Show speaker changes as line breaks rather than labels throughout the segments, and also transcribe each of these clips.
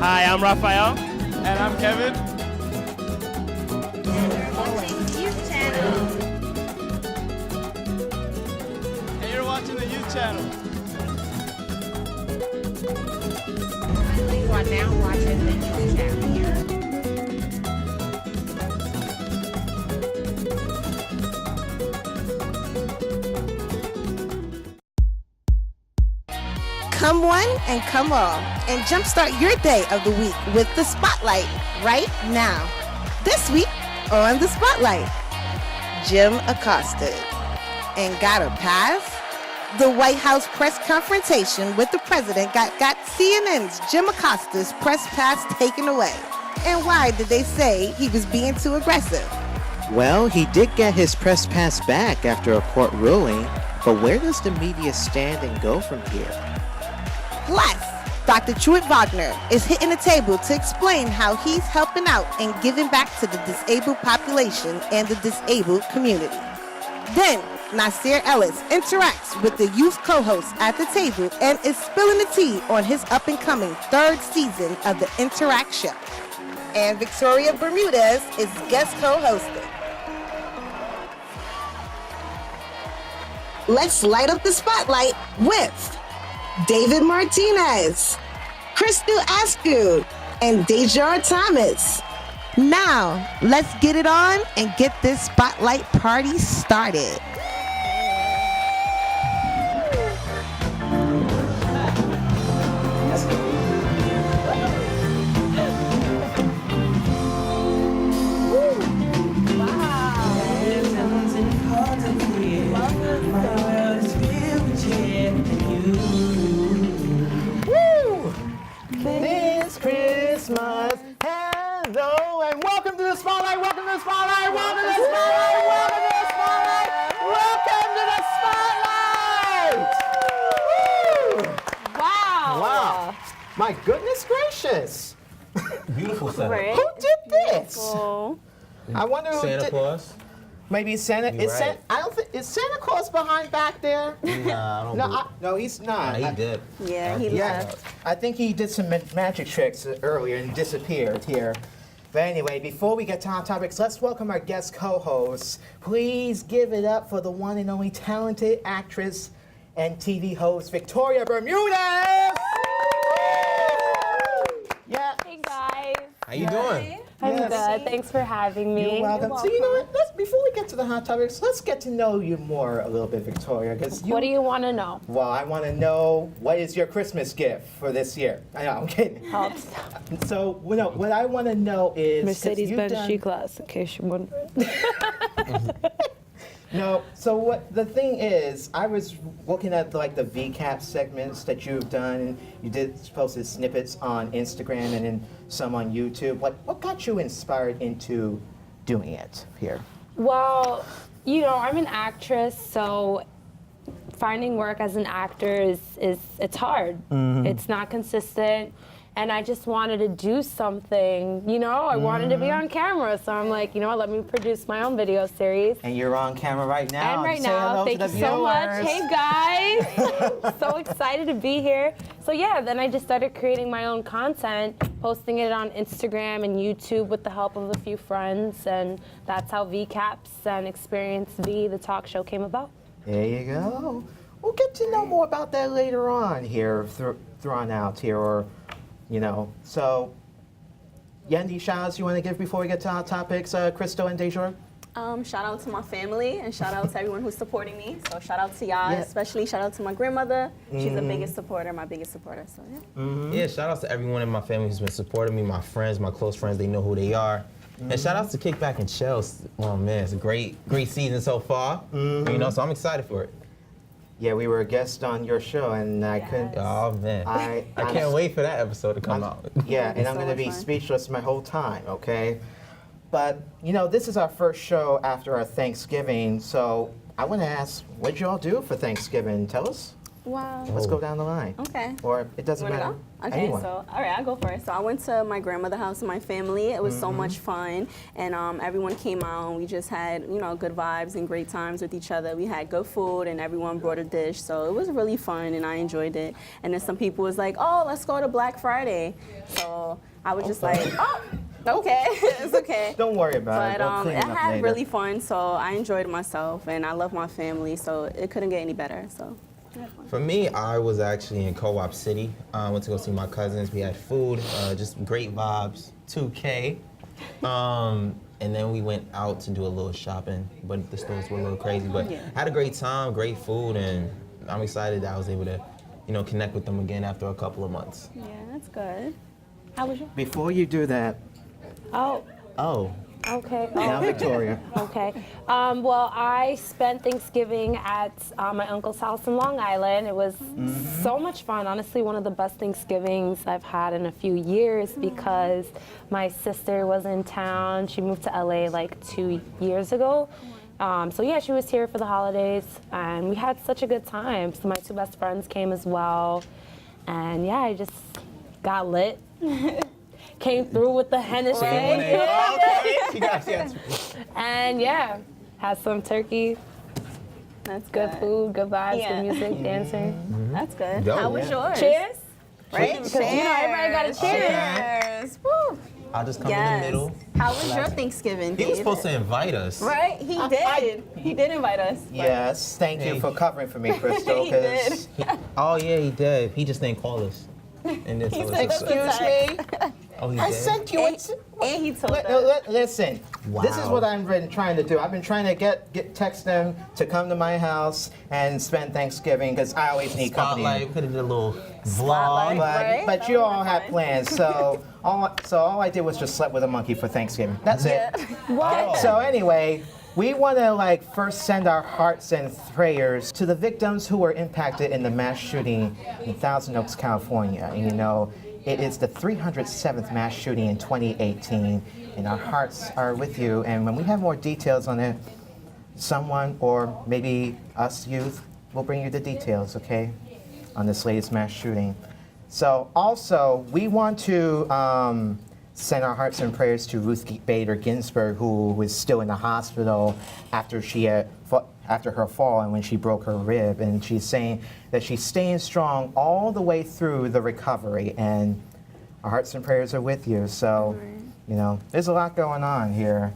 Hi, I'm Raphael.
And I'm Kevin. And you're watching the youth channel.
You are now watching the youth channel here.
Come one and come all, and jumpstart your day of the week with the Spotlight right now. This week on the Spotlight, Jim accosted and got a pass. The White House press confrontation with the president got CNN's Jim Acosta's press pass taken away. And why did they say he was being too aggressive?
Well, he did get his press pass back after a court ruling, but where does the media stand and go from here?
Plus, Dr. Truett Vaigneur is hitting the table to explain how he's helping out and giving back to the disabled population and the disabled community. Then, Nasir Ellis interacts with the youth co-host at the table and is spilling the tea on his up-and-coming third season of the Interact show. And Victoria Bermudez is guest co-hosting. Let's light up the spotlight with David Martinez, Crystal Askew, and Dejar Thomas. Now, let's get it on and get this spotlight party started.
This Christmas, hello, and welcome to the Spotlight, welcome to the Spotlight, welcome to the Spotlight, welcome to the Spotlight, welcome to the Spotlight! Woo! Wow. My goodness gracious.
Beautiful setup.
Right.
Who did this?
Oh.
I wonder who
Santa
did.
Claus?
Maybe Santa.
You're right.
I don't think, is Santa Claus behind back there?
Nah, I don't
No,
believe-
no, he's not.
Nah, he did.
Yeah, he
Yeah,
left.
I think he did some magic tricks earlier and disappeared here. But anyway, before we get to our topics, let's welcome our guest co-hosts. Please give it up for the one and only talented actress and TV host, Victoria Bermudez! Yeah.
Hey guys.
How you doing?
I'm
Yes.
good. Thanks for having me.
You're welcome. So you know what? Before we get to the hot topics, let's get to know you more a little bit, Victoria.
What do you want to know?
Well, I want to know what is your Christmas gift for this year. I know, I'm kidding.
Oh,
So, what I want to know is 'cause
Mercedes-Benz
you've done-
G-Class, in case you're wondering.
No, so what the thing is, I was looking at like the VCAP segments that you've done. You did posted snippets on Instagram and then some on YouTube. What got you inspired into doing it here?
Well, you know, I'm an actress, so finding work as an actor is it's hard. It's not consistent. And I just wanted to do something, you know, I wanted to be on camera. So I'm like, you know what, let me produce my own video series.
And you're on camera right now.
And right
Say hello
now,
to
thank
the
you so much.
viewers.
Hey guys, so excited to be here. So yeah, then I just started creating my own content, posting it on Instagram and YouTube with the help of a few friends, and that's how VCAPS and Experience V, the talk show, came about.
There you go. We'll get to know more about that later on here, thrown out here, or, you know. So, Yendi, shout-outs you want to give before we get to our topics, Crystal and Dejar?
Shout out to my family and shout out to everyone who's supporting me. So shout out to y'all, especially shout out to my grandmother. She's the biggest supporter, my biggest supporter. So yeah.
Yeah, shout out to everyone in my family who's been supporting me, my friends, my close friends, they know who they are. And shout out to Kickback and Shells. Oh man, it's a great season so far. You know, so I'm excited for it.
Yeah, we were a guest on your show, and I couldn't.
Oh man, I
I'm-
can't wait for that episode to come out.
Yeah, and I'm
so
going to
much
be
fun.
speechless my whole time, okay? But, you know, this is our first show after our Thanksgiving, so I want to ask, what did y'all do for Thanksgiving? Tell us.
Wow.
Let's go down the line.
Okay.
Or it doesn't
Wanna
matter.
go? Okay,
Anyone.
so all right, I'll go first. So I went to my grandmother's house with my family. It was so much fun, and everyone came out, and we just had good vibes and great times with each other. We had good food, and everyone brought a dish, so it was really fun, and I enjoyed it. And then some people was like, "Oh, let's go to Black Friday," so I was just like, "Oh, okay, it's okay."
Don't worry about it.
But
We'll clean
I
it up
had
later.
really fun, so I enjoyed myself, and I love my family, so it couldn't get any better. So. I had fun.
For me, I was actually in Co-op City. I went to go see my cousins. We had food, just great vibes, 2K. And then we went out to do a little shopping, but the stores were a little crazy. But had a great time, great food, and I'm excited that I was able to, connect with them again after a couple of months.
Yeah, that's good. How was your?
Before you do that,
Oh, okay.
now Victoria.
Okay. Well, I spent Thanksgiving at my uncle's house in Long Island. It was so much fun. Honestly, one of the best Thanksgivings I've had in a few years because my sister was in town. She moved to LA like 2 years ago. So yeah, she was here for the holidays, and we had such a good time. So my two best friends came as well, and yeah, I just got lit. Came through with the Hennessy.
She got
And yeah, had some turkey,
That's
good food, good vibes,
Yeah.
good music, dancing.
That's good.
Dope.
How was yours?
Cheers.
Right?
Because everybody got to cheers.
Cheers. Woo.
I'll just come in
Yes.
the middle.
How was your Thanksgiving,
He was
David?
supposed to invite us.
Right? He did. He did invite us. but-
Yes, thank you
Hey.
for covering for me, Crystal.
He
'cause
did.
Oh yeah, he did. He just didn't call us. And then
He
told
said,
us.
"Excuse me."
Oh, he
I
did.
sent you
And, and he told us.
Listen, this is
Wow.
what I've been trying to do. I've been trying to get text them to come to my house and spend Thanksgiving because I always need company.
Spotlight. We could have did a little
Spotlight.
vlog.
Right?
But
That
you
would've
all
been
had
fun.
plans, so all I did was just slept with a monkey for Thanksgiving. That's it.
What?
So anyway, we want to first send our hearts and prayers to the victims who were impacted in the mass shooting in Thousand Oaks, California. And, it is the 307th mass shooting in 2018, and our hearts are with you. And when we have more details on it, someone or maybe us youth will bring you the details, okay, on this latest mass shooting. So also, we want to send our hearts and prayers to Ruth Bader Ginsburg, who was still in the hospital after after her fall and when she broke her rib. And she's saying that she's staying strong all the way through the recovery. And our hearts and prayers are with you. So, there's a lot going on here.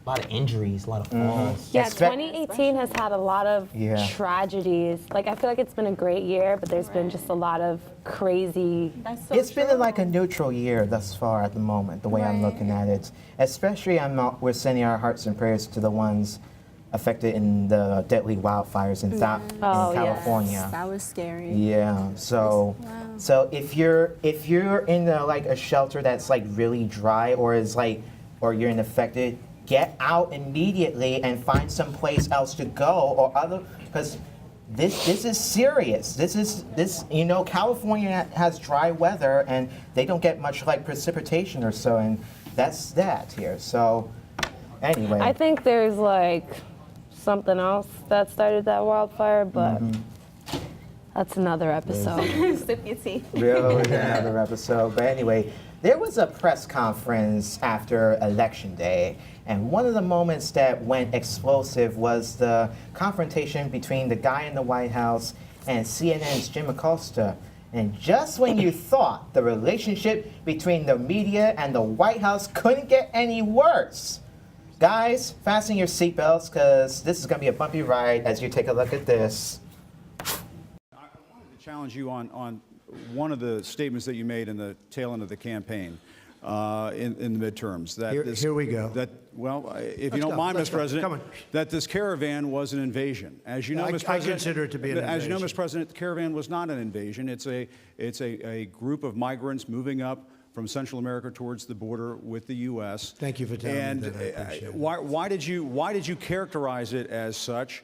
A lot of injuries, a lot of falls.
Yeah,
Expect-
2018 has had a lot of
Yeah.
tragedies. I feel like it's been a great year, but there's been just a lot of crazy.
That's so
It's
true.
been like a neutral year thus far at the moment, the way I'm looking at it. Especially, we're sending our hearts and prayers to the ones affected in the deadly wildfires in
Oh, yes.
California.
That was scary.
Yeah. So, so if you're in a shelter that's really dry or or you're affected, get out immediately and find some place else to go or because this is serious. California has dry weather and they don't get much precipitation or so, and that's that here. So anyway,
I think there's something else that started that wildfire, but that's another episode.
Sip your tea.
really another episode. But anyway, there was a press conference after Election Day, and one of the moments that went explosive was the confrontation between the guy in the White House and CNN's Jim Acosta. And just when you thought the relationship between the media and the White House couldn't get any worse, guys, fasten your seatbelts because this is going to be a bumpy ride as you take a look at this.
I wanted to challenge you on one of the statements that you made in the tail end of the campaign in the midterms. That
Here we go.
If you don't mind, Mr. President,
Come on.
that this caravan was an invasion. As you know, Mr.
I
President,
consider it to be an
As you know,
invasion.
Mr. President, the caravan was not an invasion. It's a group of migrants moving up from Central America towards the border with the U.S.
Thank you for telling me
and
that. I appreciate it.
why did you characterize it as such?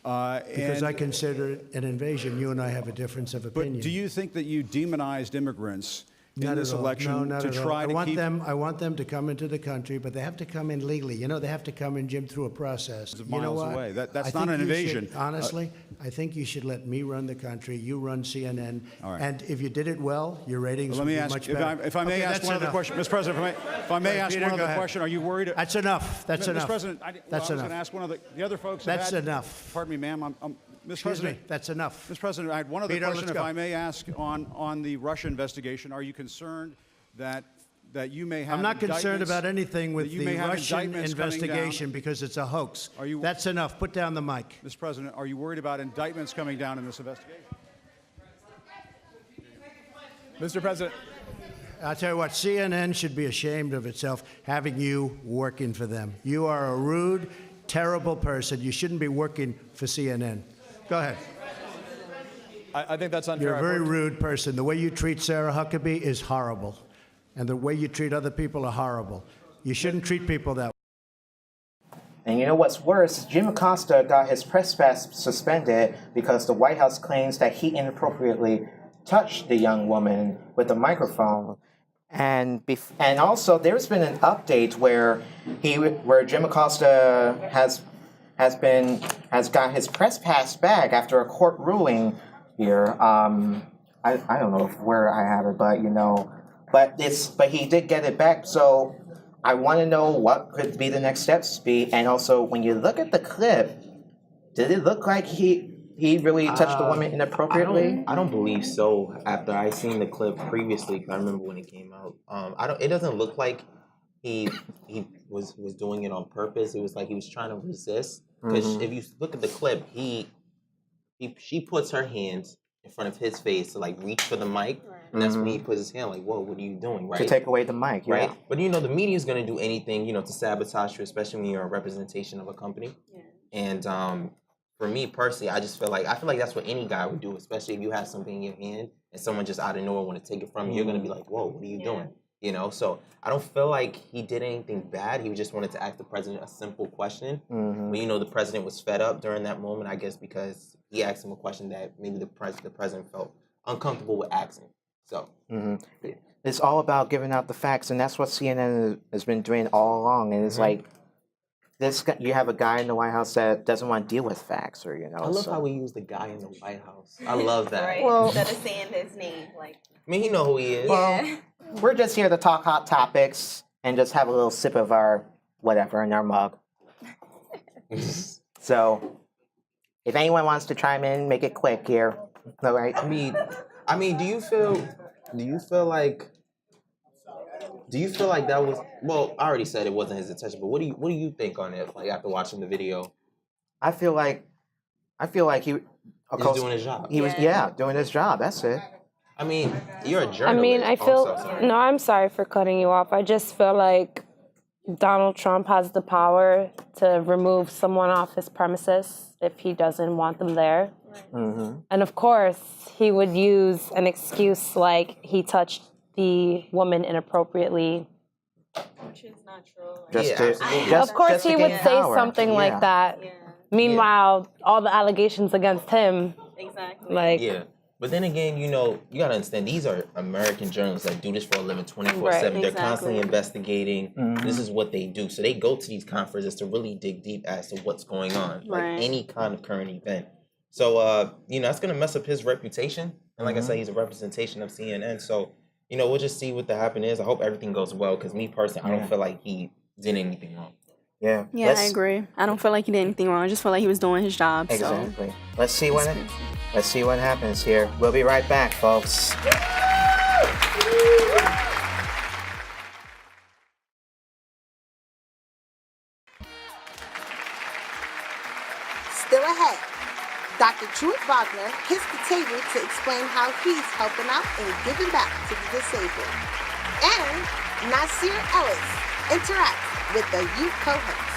Because I consider it an invasion. You and I have a difference of opinion.
But do you think that you demonized immigrants in
Not
this
at all.
election
No, not
to
at all.
try to keep...
I want them to come into the country, but they have to come in legally. You know, they have to come in, Jim, through a process. You know
miles
what?
away. That's
I
not
think
an
you
invasion.
should, honestly, I think you should let me run the country. You run CNN.
All right.
And if you did it well, your ratings
Let
would
me
be
ask,
much
if
better.
I may
Okay,
ask
that's
one other
enough.
question, Mr. President, if I may ask
Peter,
one
go
other
ahead.
question, are you worried?
That's enough. That's enough.
Mr. President, I
That's
was going
enough.
to ask one of the other folks.
That's
have had,
enough.
Pardon me, ma'am. Mr.
Excuse
President,
me. That's enough.
Mr. President, I had one other
Peter,
question,
let's
if
go.
I may ask, on the Russia investigation. Are you concerned that you may have
I'm not concerned
indictments-
about anything with
that you
the
may have
Russian
indictments coming down?
investigation because it's a hoax.
Are you-
That's enough. Put down the mic.
Mr. President, are you worried about indictments coming down in this investigation?
Mr. President.
I'll tell you what, CNN should be ashamed of itself having you working for them. You are a rude, terrible person. You shouldn't be working for CNN. Go ahead.
I think that's unfair.
You're a very rude person. The way you treat Sarah Huckabee is horrible. And the way you treat other people are horrible. You shouldn't treat people that way.
And you know what's worse? Jim Acosta got his press pass suspended because the White House claims that he inappropriately touched the young woman with a microphone. And also, there's been an update where Jim Acosta has got his press pass back after a court ruling here. I don't know where I have it, but but he did get it back. So I want to know what could be the next steps be, and also when you look at the clip, did it look like he really touched the woman inappropriately?
I don't believe so. After I seen the clip previously, 'cause I remember when it came out. It doesn't look like he was doing it on purpose. It was like he was trying to resist. Because if you look at the clip, she puts her hands in front of his face to like reach for the mic, and that's when he puts his hand like, "Whoa, what are you doing?" Right?
To take away the mic, yeah.
Right? But the media is going to do anything, to sabotage you, especially when you're a representation of a company. Yeah. And for me personally, I feel like that's what any guy would do, especially if you have something in your hand and someone just out of nowhere want to take it from you. You're going to be like, "Whoa, what are you doing?" So I don't feel like he did anything bad. He just wanted to ask the president a simple question. But the president was fed up during that moment, I guess, because he asked him a question that maybe the president felt uncomfortable with asking. So
it's all about giving out the facts, and that's what CNN has been doing all along. And it's like you have a guy in the White House that doesn't want to deal with facts, or
I love how we use the guy in the White House. I love that.
Right.
Well,
instead of saying his name, like.
I mean, he know who he is.
Well, we're just here to talk hot topics and just have a little sip of our whatever in our mug. So, if anyone wants to chime in, make it quick here. All right.
I mean, do you feel like that was, well, I already said it wasn't his intention, but what do you think on it, like after watching the video?
I feel like he's
doing his job.
He was doing his job. That's it.
I mean, you're a journalist.
I mean, I feel,
I'm so sorry.
no, I'm sorry for cutting you off. I just feel like Donald Trump has the power to remove someone off his premises if he doesn't want them there. And of course, he would use an excuse like he touched the woman inappropriately.
Which is not true.
Of course, he would say something like that.
Yeah.
Meanwhile, all the allegations against him,
Exactly.
Yeah. But then again, you got to understand, these are American journalists that do this for a living 24/7.
Right,
They're constantly investigating. This is what they do. So they go to these conferences to really dig deep as to what's going on, like any kind of current event. So, that's going to mess up his reputation. And like I said, he's a representation of CNN. So, we'll just see what the happen is. I hope everything goes well, because me personally, I don't feel like he did anything wrong.
Yeah.
Yeah, I agree. I don't feel like he did anything wrong. I just feel like he was doing his job.
Exactly. So. Let's see what happens here. We'll be right back, folks.
Still ahead, Dr. Truett Vaigneur hits the table to explain how he's helping out and giving back to the disabled. And Nasir Ellis interacts with the youth co-host.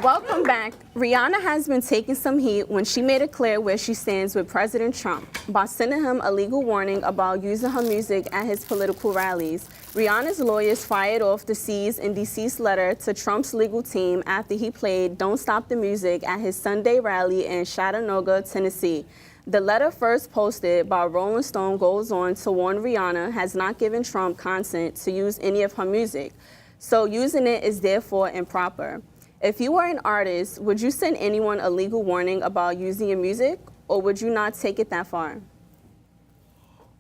Welcome back. Rihanna has been taking some heat when she made it clear where she stands with President Trump. by sending him a legal warning about using her music at his political rallies. Rihanna's lawyers fired off the cease and deceased letter to Trump's legal team after he played Don't Stop the Music at his Sunday rally in Chattanooga, Tennessee. The letter, first posted by Rolling Stone, goes on to warn Rihanna has not given Trump consent to use any of her music, so using it is therefore improper. If you were an artist, would you send anyone a legal warning about using your music, or would you not take it that far?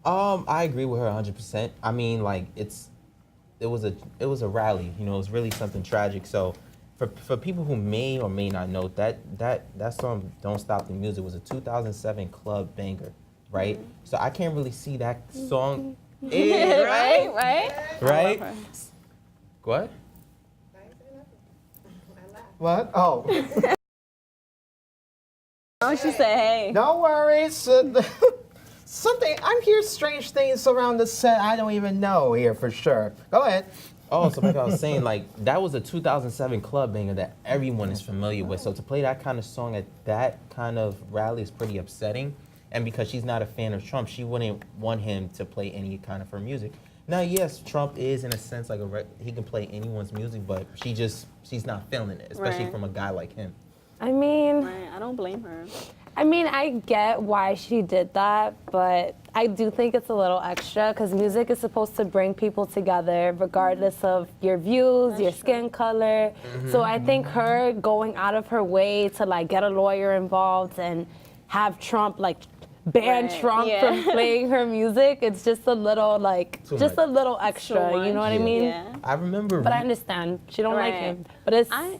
I agree with her 100%. I mean, like it was a rally. You know, it was really something tragic. So, for people who may or may not know, that song "Don't Stop the Music" was a 2007 club banger, right? So I can't really see that song. Right. What?
What? Oh.
Oh, she said, hey.
No worries. Something, I'm hearing strange things around the set I don't even know here for sure. Go ahead.
Oh, so like I was saying, like that was a 2007 club banger that everyone is familiar with. So to play that kind of song at that kind of rally is pretty upsetting. And because she's not a fan of Trump, she wouldn't want him to play any kind of her music. Now, yes, Trump is in a sense like he can play anyone's music, but she's not feeling it, especially from a guy like him.
I mean,
Right, I don't blame her.
I mean, I get why she did that, but I do think it's a little extra because music is supposed to bring people together regardless of your views, your skin color. So I think her going out of her way to like get a lawyer involved and have Trump like ban Trump from playing her music, it's just a little like, a little extra, you know what I mean?
Yeah.
I remember.
But I understand, she don't like him, but it's
I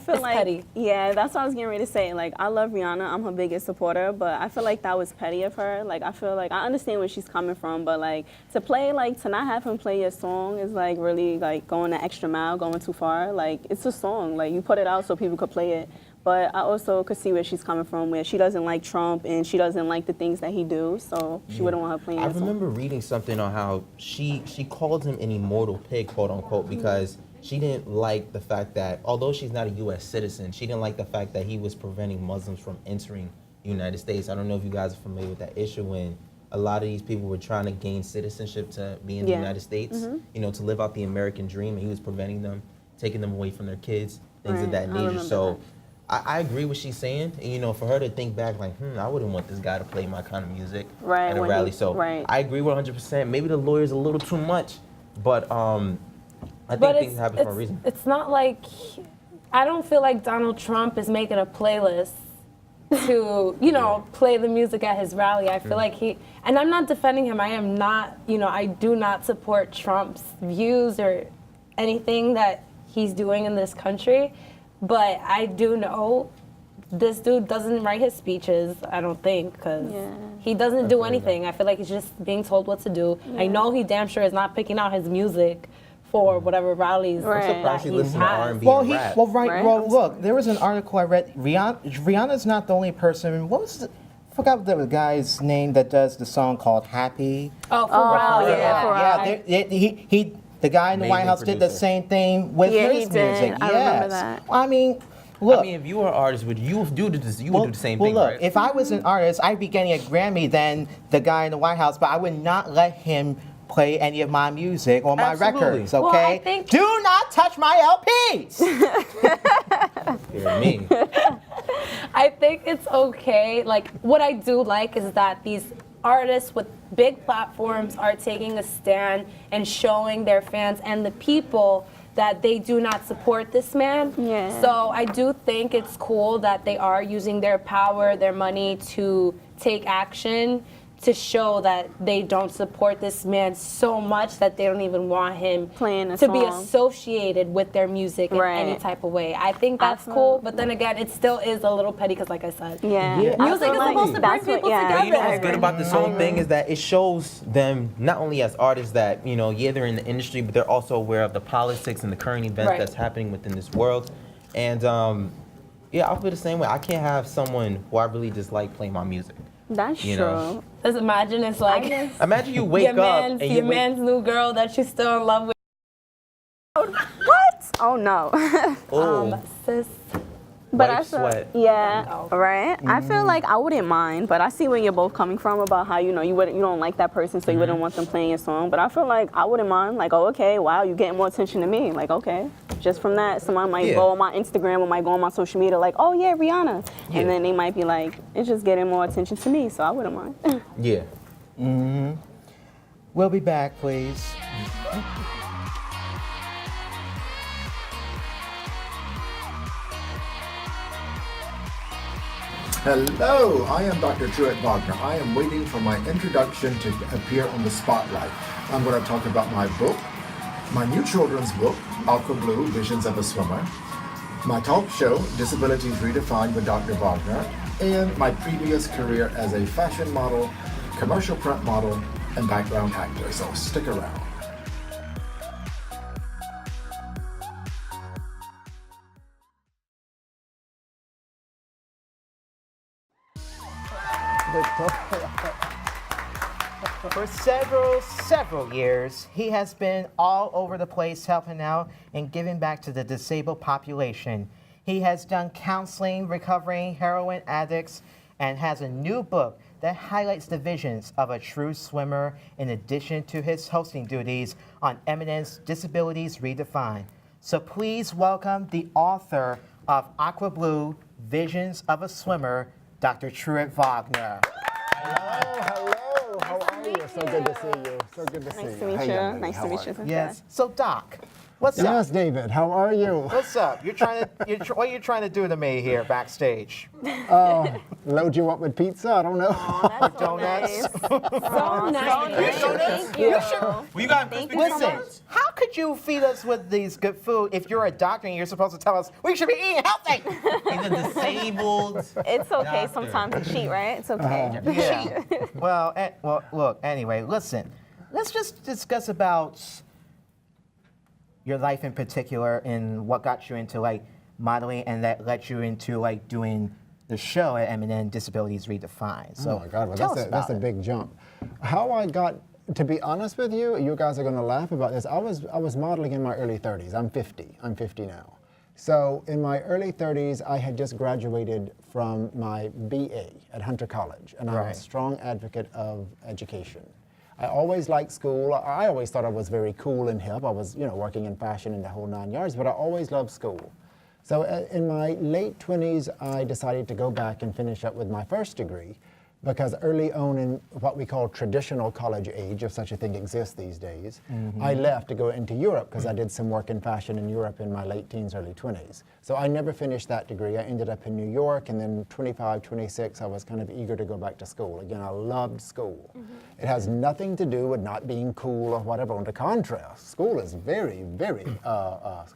feel
it's
like
petty.
Yeah, that's what I was getting ready to say. Like, I love Rihanna, I'm her biggest supporter, but I feel like that was petty of her. Like, I feel like I understand where she's coming from, but like to not have him play your song is like really like going the extra mile, going too far. Like, it's a song, like you put it out so people could play it. But I also could see where she's coming from, where she doesn't like Trump and she doesn't like the things that he do, so she wouldn't want her playing
I
his song.
remember reading something on how she called him an immortal pig, quote unquote, because she didn't like the fact that, although she's not a U.S. citizen, she didn't like the fact that he was preventing Muslims from entering the United States. I don't know if you guys are familiar with that issue when a lot of these people were trying to gain citizenship to be in the United States, you know, to live out the American dream, and he was preventing them, taking them away from their kids, things of that nature. So I agree with what she's saying, and you know, for her to think back like, I wouldn't want this guy to play my kind of music at a rally. I agree with 100%. Maybe the lawyer's a little too much, but I think things happen for a reason.
It's not like, I don't feel like Donald Trump is making a playlist to, you know, play the music at his rally. I feel like and I'm not defending him. I am not, you know, I do not support Trump's views or anything that he's doing in this country. But I do know this dude doesn't write his speeches, I don't think, because he doesn't do anything. I feel like he's just being told what to do. I know he damn sure is not picking out his music for whatever rallies that he has.
Well, look, there was an article I read. Rihanna's not the only person. What was I forgot the guy's name that does the song called Happy.
Oh, Pharrell.
The guy in the White House did the same thing with his music.
I remember that.
I mean, look.
I mean, if you were an artist, would you do this? You would do the same thing,
look,
right?
if I was an artist, I'd be getting a Grammy than the guy in the White House, but I would not let him play any of my music or my records, okay?
Well,
do not touch my LPs!
Hear me.
I think it's okay. Like, what I do like is that these artists with big platforms are taking a stand and showing their fans and the people that they do not support this man. So I do think it's cool that they are using their power, their money to take action to show that they don't support this man so much that they don't even want him to be associated with their music in any type of way. I think that's cool, but then again, it still is a little petty because, like I said, music is supposed to bring people together.
You know what's good about this whole thing is that it shows them not only as artists that, you know, they're in the industry, but they're also aware of the politics and the current events that's happening within this world. And I'll feel the same way. I can't have someone who I really dislike play my music.
That's true.
Just imagine it's like
imagine you wake up and
your man's new girl that you're still in love with.
What? Oh no.
Sis,
But
Wipe
I feel,
sweat.
yeah, right. I feel like I wouldn't mind, but I see where you're both coming from about how you don't like that person, so you wouldn't want them playing your song. But I feel like I wouldn't mind. Like, oh, okay, wow, you getting more attention than me. Like, okay, just from that, someone might go on my Instagram or might go on my social media, like, oh yeah, Rihanna, and then they might be like, it's just getting more attention to me, so I wouldn't mind.
Yeah.
We'll be back, please.
Hello, I am Dr. Truett Vaigneur. I am waiting for my introduction to appear on the spotlight. I'm going to talk about my book, my new children's book, Aqua Blue, Visions of a Swimmer, my talk show, Disabilities Redefined with Dr. Vaigneur, and my previous career as a fashion model, commercial print model, and background actor. So stick around.
For several years, he has been all over the place helping out and giving back to the disabled population. He has done counseling, recovering heroin addicts, and has a new book that highlights the visions of a true swimmer in addition to his hosting duties on Eminence Disabilities Redefined. So please welcome the author of Aqua Blue, Visions of a Swimmer, Dr. Truett Vaigneur.
Hello. How are you? So good to see you. So good to see you.
Nice to meet you. Nice to meet you.
Yes. So Doc, what's up?
Yes, David. How are you?
What's up? What are you trying to do to me here backstage?
Load you up with pizza? I don't know.
That's so
Donuts.
nice. So nice. Thank you.
Well, you got
Thank you so
Listen,
much.
how could you feed us with these good food if you're a doctor and you're supposed to tell us we should be eating healthy?
He's a disabled.
It's okay
Doctor.
sometimes to cheat, right? It's okay.
Yeah. Well, look. Anyway, listen. Let's just discuss about your life in particular and what got you into like modeling and that led you into like doing the show at Eminent Disabilities Redefined. So
Oh my God, well,
tell us
that's a
about it.
big jump. How I got, to be honest with you, you guys are going to laugh about this. I was modeling in my early 30s. I'm 50 now. So in my early 30s, I had just graduated from my BA at Hunter College, and I'm a strong advocate of education. I always liked school. I always thought I was very cool and hip. I was, working in fashion and the whole 9 yards, but I always loved school. So in my late 20s, I decided to go back and finish up with my first degree, because early on in what we call traditional college age, if such a thing exists these days, I left to go into Europe because I did some work in fashion in Europe in my late teens, early 20s. So I never finished that degree. I ended up in New York, and then 25, 26, I was kind of eager to go back to school. Again, I loved school. It has nothing to do with not being cool or whatever. On the contrary, school is very, very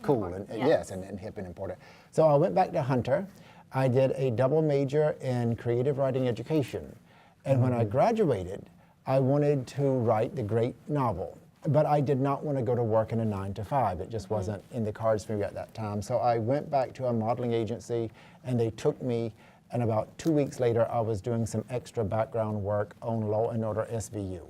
cool and yes, and hip and important. So I went back to Hunter. I did a double major in creative writing education. And when I graduated, I wanted to write the great novel. But I did not want to go to work in a 9 to 5. It just wasn't in the cards for me at that time. So I went back to a modeling agency, and they took me, and about 2 weeks later, I was doing some extra background work on Law and Order SVU.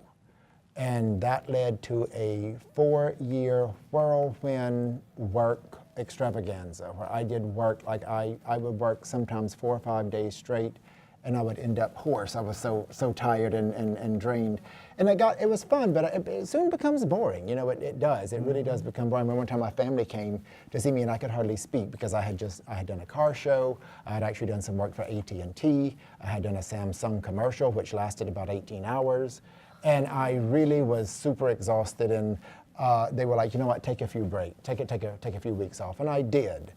And that led to a 4-year whirlwind work extravaganza where I did work like I would work sometimes 4 or 5 days straight, and I would end up hoarse. I was so tired and drained. And it was fun, but it soon becomes boring. It does. It really does become boring. One time my family came to see me and I could hardly speak because I had done a car show. I had actually done some work for AT&T. I had done a Samsung commercial which lasted about 18 hours. And I really was super exhausted, and they were like, you know what, take a few breaks, take a few weeks off, and I did.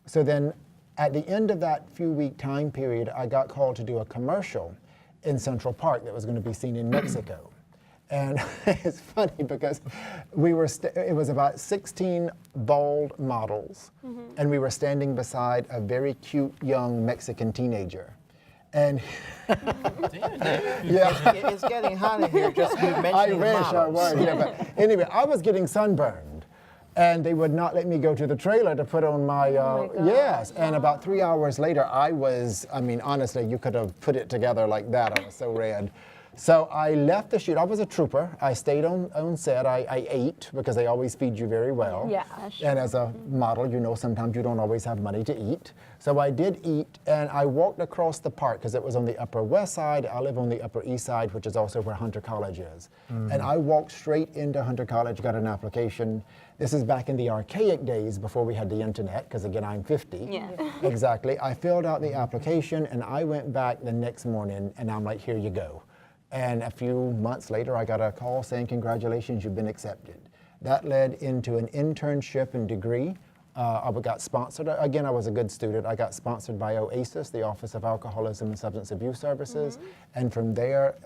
So then at the end of that few-week time period, I got called to do a commercial in Central Park that was going to be seen in Mexico. And it's funny because it was about 16 bald models, and we were standing beside a very cute young Mexican teenager. And
yeah, it's getting hot in here just you mentioning
I wish
models.
I was. Yeah, but anyway, I was getting sunburned, and they would not let me go to the trailer to put on my, yes. And about 3 hours later, honestly, you could have put it together like that. I was so red. So I left the shoot. I was a trooper. I stayed on set. I ate because they always feed you very well.
Yeah.
And as a model, you know, sometimes you don't always have money to eat. So I did eat, and I walked across the park because it was on the Upper West Side. I live on the Upper East Side, which is also where Hunter College is. And I walked straight into Hunter College, got an application. This is back in the archaic days before we had the internet, because again, I'm 50.
Yeah.
Exactly. I filled out the application, and I went back the next morning, and I'm like, here you go. And a few months later, I got a call saying, congratulations, you've been accepted. That led into an internship and degree. I got sponsored. Again, I was a good student. I got sponsored by OASIS, the Office of Alcoholism and Substance Abuse Services. And from there,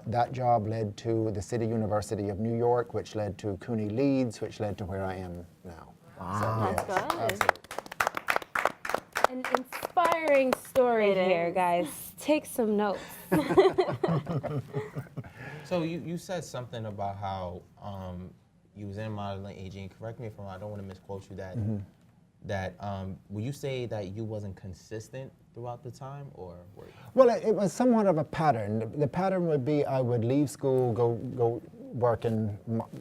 that job led to the City University of New York, which led to CUNY Leeds, which led to where I am now.
Wow. That's good.
Absolutely.
An inspiring story here, guys. Take some notes.
So you said something about how you was in modeling aging. Correct me if I'm wrong. I don't want to misquote you. That would you say that you wasn't consistent throughout the time, or were you?
Well, it was somewhat of a pattern. The pattern would be I would leave school, go work in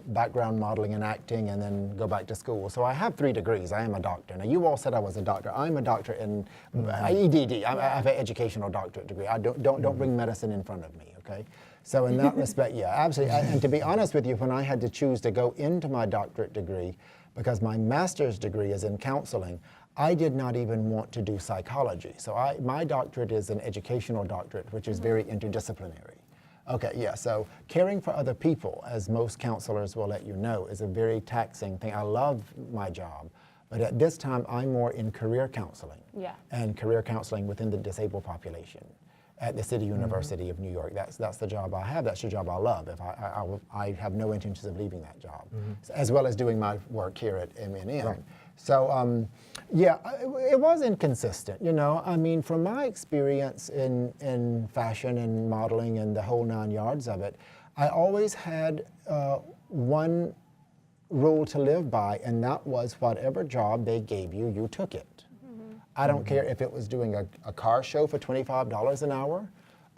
background modeling and acting, and then go back to school. So I have 3 degrees. I am a doctor. Now, you all said I was a doctor. I'm a doctor in EDD. I have an educational doctorate degree. I don't bring medicine in front of me, okay? So in that respect, yeah, absolutely. And to be honest with you, when I had to choose to go into my doctorate degree, because my master's degree is in counseling, I did not even want to do psychology. So my doctorate is an educational doctorate, which is very interdisciplinary. Okay, yeah, so caring for other people, as most counselors will let you know, is a very taxing thing. I love my job, but at this time, I'm more in career counseling.
Yeah.
And career counseling within the disabled population at the City University of New York. That's the job I have. That's the job I love. If I have no intentions of leaving that job, as well as doing my work here at MNN.
Right.
So, yeah, it was inconsistent, you know. I mean, from my experience in fashion and modeling and the whole 9 yards of it, I always had one rule to live by, and that was whatever job they gave you, you took it. I don't care if it was doing a car show for $25 an hour,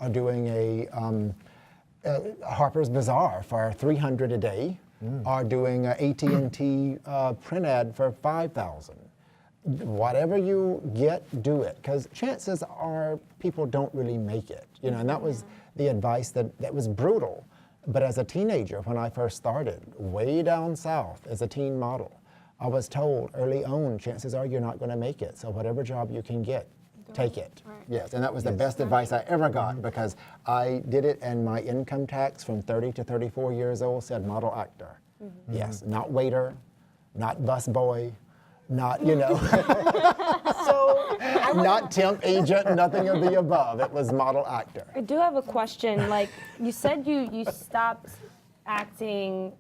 or doing a Harper's Bazaar for $300 a day, or doing an AT&T print ad for $5,000. Whatever you get, do it, because chances are people don't really make it, you know. And that was the advice that was brutal. But as a teenager, when I first started, way down south as a teen model, I was told early on, chances are you're not going to make it. So whatever job you can get, take it. Right. Yes, and that was the best advice I ever got, because I did it, and my income tax from 30 to 34 years old said model actor. Yes, not waiter, not bus boy, not, you know, so not temp agent, nothing of the above. It was model actor.
I do have a question. Like, you said you stopped acting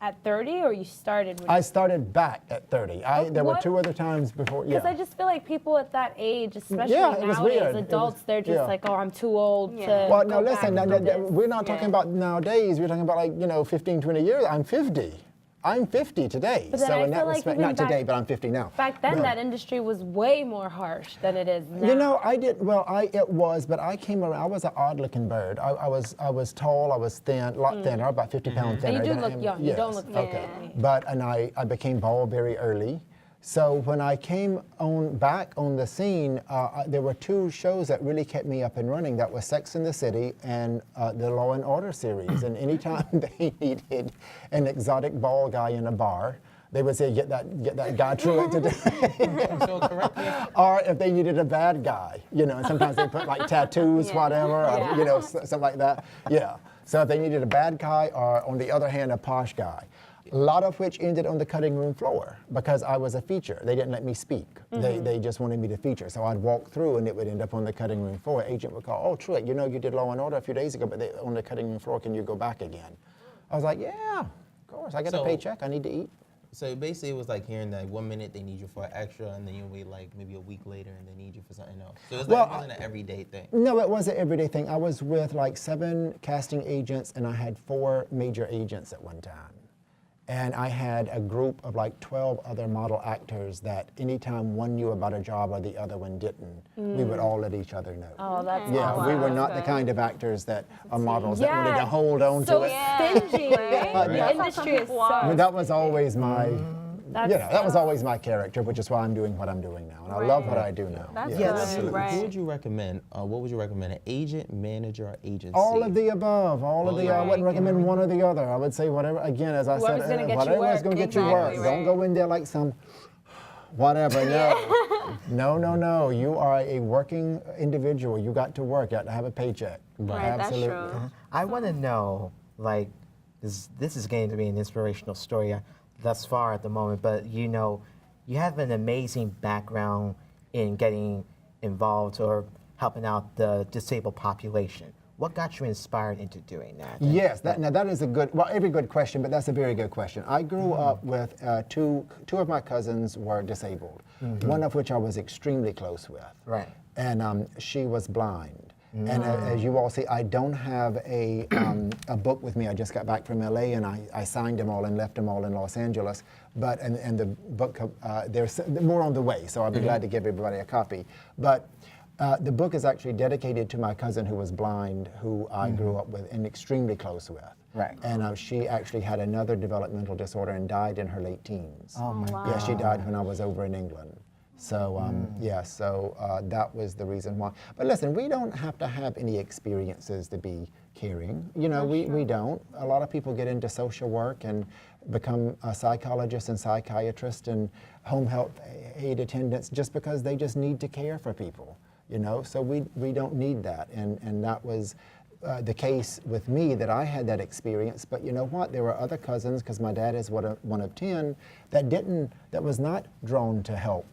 at 30, or you started when
I started back at 30. There were 2 other times before, yeah.
Because I just feel like people at that age, especially
it was
nowadays,
weird.
adults, they're just like, oh, I'm too old to
Well, no,
go back
listen,
to this.
we're not talking about nowadays. We're talking about, like, you know, 15, 20 years. I'm 50. I'm 50 today.
But then
So
I
in that
feel like
respect,
even
not today, but I'm 50 now.
Back then,
But-
that industry was way more harsh than it is now.
You know, it was, but I came around. I was an odd-looking bird. I was tall. I was thin, a lot thinner, about 50 pounds thinner.
And you do
than I
look
am.
young. You don't look young.
Okay. And I became bald very early. So when I came back on the scene, there were 2 shows that really kept me up and running. That was Sex and the City and the Law and Order series. And anytime they needed an exotic bald guy in a bar, they would say, get that guy Truett today.
So correct me.
Or if they needed a bad guy, you know, and sometimes they put like tattoos, whatever, or, you know, something like that. Yeah. So if they needed a bad guy, or on the other hand, a posh guy. A lot of which ended on the cutting room floor because I was a feature. They didn't let me speak. They just wanted me to feature. So I'd walk through and it would end up on the cutting room floor. Agent would call, oh, Truett, you know you did Law and Order a few days ago, but on the cutting room floor, can you go back again? I was like, yeah, of course. I get a paycheck. I need to eat.
So basically, it was like hearing that 1 minute they need you for an extra, and then you wait like maybe a week later, and they need you for something else. So it wasn't an everyday thing.
No, it wasn't an everyday thing. I was with like 7 casting agents, and I had 4 major agents at one time. And I had a group of like 12 other model actors that anytime one knew about a job or the other one didn't, we would all let each other know.
Oh, that's
Yeah,
awesome.
we were not the kind of actors that are models that wanted to hold on
so
to it.
stingy. The industry is so.
I mean, that was always my,
That's-
that was always my character, which is why I'm doing what I'm doing now. And I love what I do now.
That's
Yeah,
good.
absolutely.
Right.
Who would you recommend? What would you recommend? An agent, manager, or agency?
All of the above. All of the. I wouldn't recommend one or the other. I would say whatever. Again, as I
Whoever's
said,
gonna get you
whatever is
work.
going to get you work.
Exactly,
Don't go in there like some whatever. No, no. You are a working individual. You got to work. You got to have a paycheck.
Right,
Absolutely.
that's true.
I want to know, like, this is going to be an inspirational story thus far at the moment, but you know, you have an amazing background in getting involved or helping out the disabled population. What got you inspired into doing that?
Yes, now that is a good, well, every good question, but that's a very good question. I grew up with two of my cousins were disabled, one of which I was extremely close with.
Right.
And she was blind. And as you all see, I don't have a book with me. I just got back from LA and I signed them all and left them all in Los Angeles. But and the book, there's more on the way, so I'll be glad to give everybody a copy. But the book is actually dedicated to my cousin who was blind, who I grew up with and extremely close with.
Right.
And she actually had another developmental disorder and died in her late teens.
Oh my
Yeah, she died when I was over in England. So, that was the reason why. But listen, we don't have to have any experiences to be caring. You know, we don't. A lot of people get into social work and become psychologists and psychiatrists and home health aid attendants just because they just need to care for people, you know? So we don't need that. And that was the case with me, that I had that experience. But you know what? There were other cousins, because my dad is one of 10, that was not drawn to help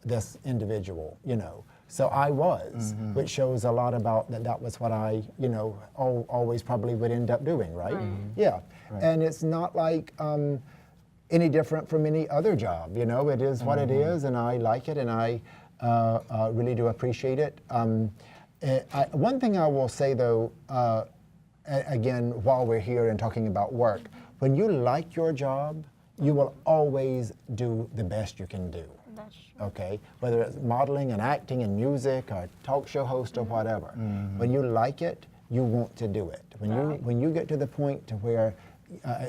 this individual, you know. So I was, which shows a lot about that was what I, you know, always probably would end up doing, right? Yeah. Right. And it's not like any different from any other job, you know. It is what it is, and I like it, and I really do appreciate it. One thing I will say, though, again, while we're here and talking about work, when you like your job, you will always do the best you can do.
That's true.
Okay, whether it's modeling and acting and music or talk show host or whatever. When you like it, you want to do it. When you get to the point to where,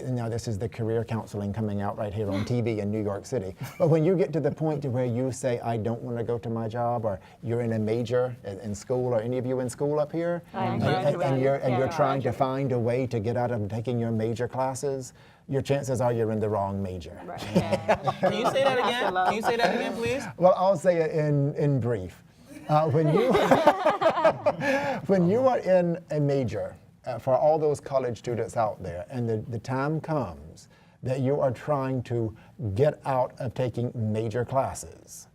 now this is the career counseling coming out right here on TV in New York City, but when you get to the point to where you say, I don't want to go to my job, or you're in a major in school, or any of you in school up here, and you're trying to find a way to get out of taking your major classes, your chances are you're in the wrong major.
Right.
Can you say that again? Can you say that again, please?
Well, I'll say it in brief. When you are in a major, for all those college students out there, and the time comes that you are trying to get out of taking major classes,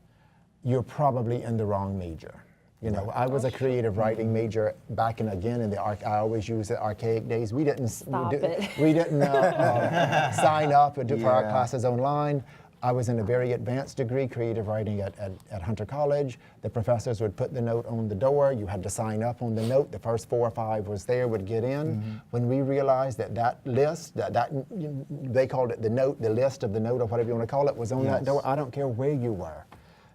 you're probably in the wrong major. You know, I was a creative writing major back in the I always use the archaic days. We didn't sign up and do for our classes online. I was in a very advanced degree, creative writing at Hunter College. The professors would put the note on the door. You had to sign up on the note. The first 4 or 5 was there, would get in. When we realized that list, they called it the note, the list of the note, or whatever you want to call it, was on that door. I don't care where you were.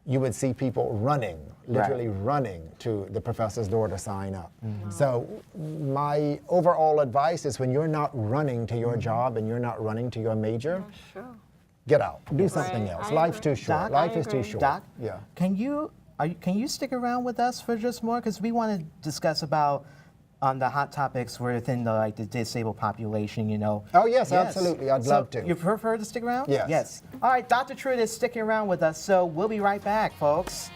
You would see people running, literally running to the professor's door to sign up. So my overall advice is, when you're not running to your job and you're not running to your major, get out, do something else. Life's too short.
Doc,
Life is too short.
Doc,
yeah.
can you stick around with us for just more? Because we want to discuss about the hot topics within the disabled population, you know.
Oh yes, absolutely. I'd love to.
You prefer to stick around?
Yes.
Yes. All right, Dr. Truett is sticking around with us, so we'll be right back, folks.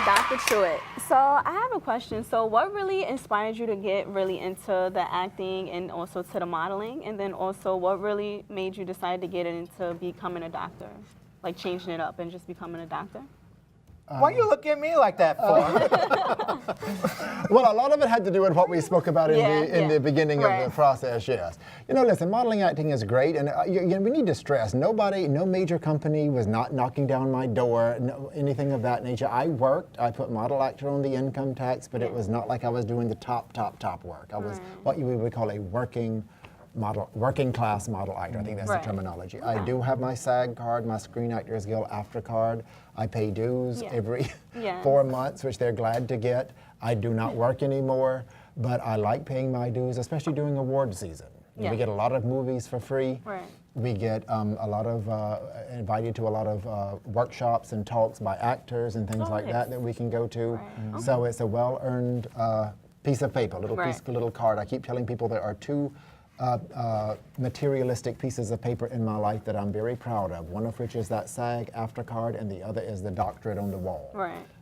Dr. Truett. So I have a question. So what really inspired you to get really into the acting and also to the modeling? And then also, what really made you decide to get into becoming a doctor? Like changing it up and just becoming a doctor?
Why you looking at me like that for?
Well, a lot of it had to do with what we spoke about in the beginning
Right.
of the process, yes. You know, listen, modeling acting is great, and we need to stress, no major company was not knocking down my door, anything of that nature. I worked, I put model actor on the income tax, but it was not like I was doing the top work. I was what we would call a working class model actor. I think that's the terminology. I do have my SAG card, my Screen Actors Guild AFTRA card. I pay dues every 4 months, which they're glad to get. I do not work anymore, but I like paying my dues, especially during award season. We get a lot of movies for free. We get a lot of invited to a lot of workshops and talks by actors and things like that we can go to. So it's a well-earned piece of paper, little card. I keep telling people there are two materialistic pieces of paper in my life that I'm very proud of, one of which is that SAG AFTRA card and the other is the doctorate on the wall.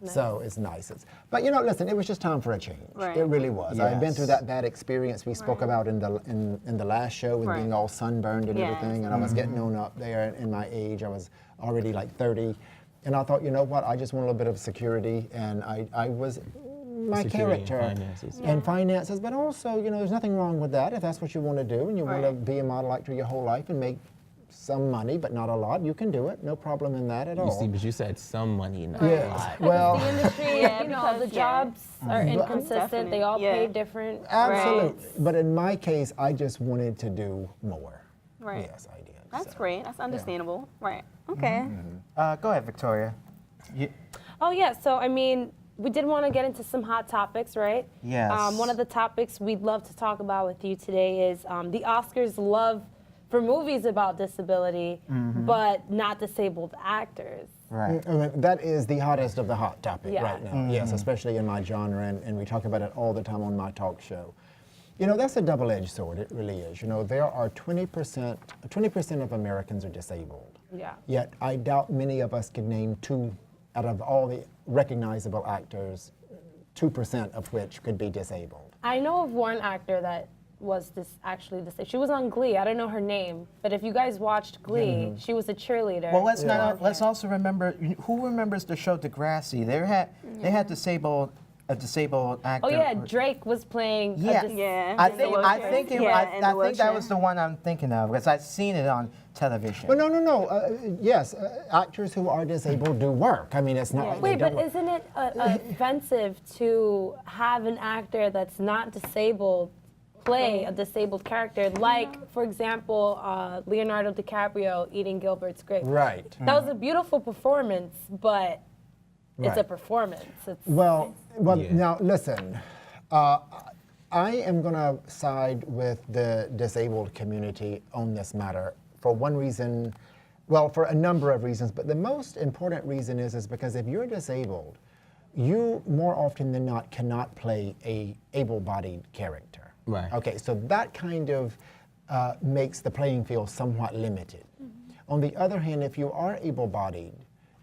So it's nice. But you know, listen, it was just time for a change. It really was. I had been through that bad experience we spoke about in the last show with being all sunburned and everything, and I was getting on up there in my age. I was already like 30, and I thought, you know what, I just want a little bit of security, and I was my character and finances, but also, you know, there's nothing wrong with that if that's what you want to do and you want to be a model actor your whole life and make some money, but not a lot. You can do it, no problem in that at all.
You see, but you said some money, not
a
lot.
Well,
the industry, you know, the jobs are inconsistent. They all pay different.
Absolutely, but in my case, I just wanted to do more. Yes, I did.
That's great. That's understandable. Okay.
Go ahead, Victoria.
Oh yeah. So I mean, we did want to get into some hot topics, right?
Yes.
One of the topics we'd love to talk about with you today is the Oscars love for movies about disability, but not disabled actors.
Right.
That is the hottest of the hot topic right now. Yes, especially in my genre, and we talk about it all the time on my talk show. You know, that's a double-edged sword, it really is. You know, there are 20% of Americans are disabled. Yet I doubt many of us could name two out of all the recognizable actors, 2% of which could be disabled.
I know of one actor that was actually disabled. She was on Glee. I don't know her name, but if you guys watched Glee, she was a cheerleader.
Well, let's also remember, who remembers the show Degrassi? They had a disabled actor.
Oh yeah, Drake was playing.
I think that was the one I'm thinking of because I've seen it on television.
Well, no. Yes, actors who are disabled do work. I mean, it's not. Like
Wait, but isn't it offensive to have an actor that's not disabled play a disabled character, like, for example, Leonardo DiCaprio eating Gilbert's grape?
Right.
That was a beautiful performance, but it's a performance.
Well, now listen. I am going to side with the disabled community on this matter for one reason, well, for a number of reasons, but the most important reason is because if you're disabled, you more often than not cannot play a able-bodied character.
Right.
Okay, so that kind of makes the playing field somewhat limited. On the other hand, if you are able-bodied